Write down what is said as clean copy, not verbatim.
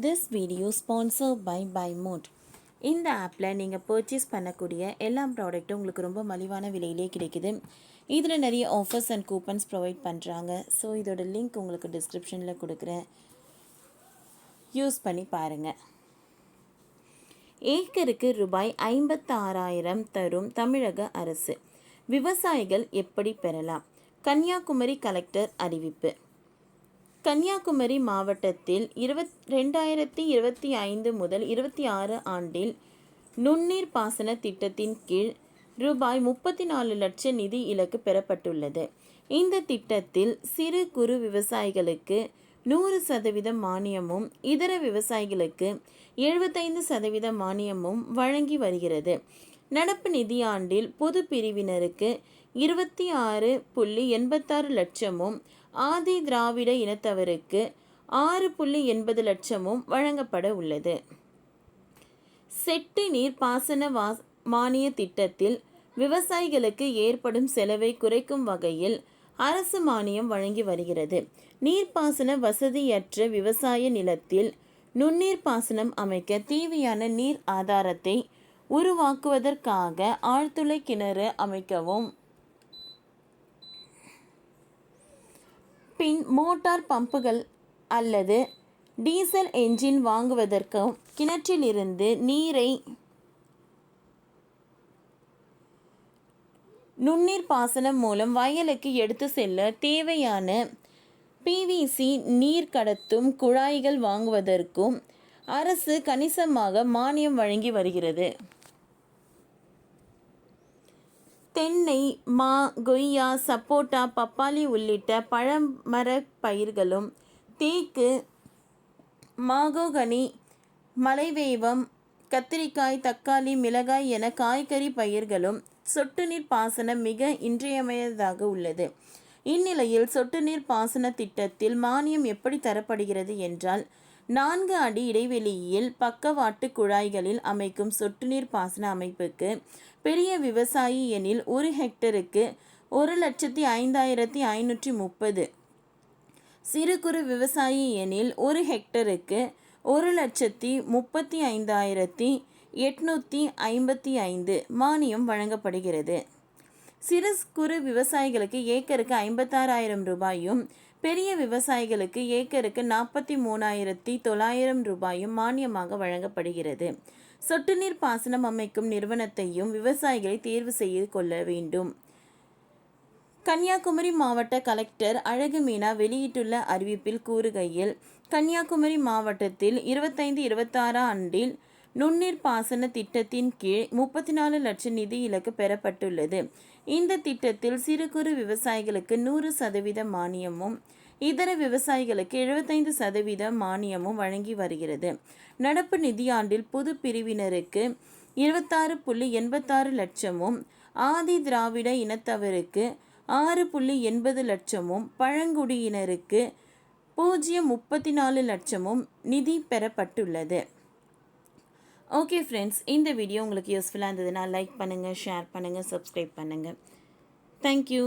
This video sponsored by BuyMode. இந்த ஆப்பில் நீங்கள் பர்ச்சேஸ் பண்ணக்கூடிய எல்லா ப்ராடக்ட்டும் உங்களுக்கு ரொம்ப மலிவான விலையிலே கிடைக்குது. இதில் நிறைய ஆஃபர்ஸ் அண்ட் கூப்பன்ஸ் ப்ரொவைட் பண்ணுறாங்க. ஸோ இதோட லிங்க் உங்களுக்கு டிஸ்கிரிப்ஷனில் கொடுக்குறேன், யூஸ் பண்ணி பாருங்கள். ஏக்கருக்கு ரூபாய் 56,000 தரும் தமிழக அரசு. விவசாயிகள் எப்படி பெறலாம்? கன்னியாகுமரி கலெக்டர் அறிவிப்பு. கன்னியாகுமரி மாவட்டத்தில் 2025 முதல் 26 ஆண்டில் நுண்ணீர் பாசன திட்டத்தின் கீழ் ரூபாய் 34 லட்சம் நிதி இலக்கு பெறப்பட்டுள்ளது. இந்த திட்டத்தில் சிறு குறு விவசாயிகளுக்கு 100% மானியமும் இதர விவசாயிகளுக்கு 75% மானியமும் வழங்கி வருகிறது. நடப்பு நிதியாண்டில் பொது பிரிவினருக்கு 26.86 லட்சமும் ஆதி திராவிட இனத்தவருக்கு 6.80 லட்சமும் வழங்கப்பட உள்ளது. செட்டு நீர் பாசன மானிய திட்டத்தில் விவசாயிகளுக்கு ஏற்படும் செலவை குறைக்கும் வகையில் அரசு மானியம் வழங்கி வருகிறது. நீர்ப்பாசன வசதியற்ற விவசாய நிலத்தில் நுண்ணீர் பாசனம் அமைக்க தேவையான நீர் ஆதாரத்தை உருவாக்குவதற்காக ஆழ்துளை கிணறு அமைக்கவும், பின் மோட்டார் பம்புகள் அல்லது டீசல் என்ஜின் வாங்குவதற்கும் கிணற்றிலிருந்து நீரை நுண்ணீர் பாசனம் மூலம் வயலுக்கு எடுத்து செல்ல தேவையான PVC நீர் கடத்தும் குழாய்கள் வாங்குவதற்கும் அரசு கணிசமாக மானியம் வழங்கி வருகிறது. தென்னை, மா, கொய்யா, சப்போட்டா, பப்பாளி உள்ளிட்ட பழமர பயிர்களும், தேக்கு, மாகோகனி, மலைவேவம், கத்திரிக்காய், தக்காளி, மிளகாய் என காய்கறி பயிர்களும் சொட்டு நீர் பாசனம் மிக இன்றியமையாததாக உள்ளது. இந்நிலையில் சொட்டு நீர் பாசன திட்டத்தில் மானியம் எப்படி தரப்படுகிறது என்றால், 4 அடி இடைவெளியில் பக்கவாட்டு குழாய்களில் அமைக்கும் சொட்டு நீர் பாசன அமைப்புக்கு பெரிய விவசாயி எனில் 1 ஹெக்டருக்கு 1,05,530, சிறு குறு விவசாயி எனில் 1 ஹெக்டருக்கு 1,35,855 மானியம் வழங்கப்படுகிறது. சிறு குறு விவசாயிகளுக்கு ஏக்கருக்கு 56,000 ரூபாயும், பெரிய விவசாயிகளுக்கு ஏக்கருக்கு 43,900 ரூபாயும் மானியமாக வழங்கப்படுகிறது. சொட்டு நீர் பாசனம் அமைக்கும் நிறுவனத்தையும் விவசாயிகளை தேர்வு செய்து கொள்ள வேண்டும். கன்னியாகுமரி மாவட்ட கலெக்டர் அழகுமீனா வெளியிட்டுள்ள அறிவிப்பில் கூறுகையில், கன்னியாகுமரி மாவட்டத்தில் 25-26 ஆண்டில் நுண்ணீர் பாசன திட்டத்தின் கீழ் 34 லட்சம் நிதி இலக்கு பெறப்பட்டுள்ளது. இந்த திட்டத்தில் சிறு குறு விவசாயிகளுக்கு 100% மானியமும் இதர விவசாயிகளுக்கு 75% மானியமும் வழங்கி வருகிறது. நடப்பு நிதியாண்டில் பொது பிரிவினருக்கு 26.86 லட்சமும், ஆதி திராவிட இனத்தவருக்கு 6.80 லட்சமும், பழங்குடியினருக்கு 0.34 லட்சமும் நிதி பெறப்பட்டுள்ளது. ஓகே ஃப்ரெண்ட்ஸ், இந்த வீடியோ உங்களுக்கு யூஸ்ஃபுல்லாக இருந்ததுன்னா லைக் பண்ணுங்கள், ஷேர் பண்ணுங்கள், சப்ஸ்கிரைப் பண்ணுங்கள். தேங்க்யூ.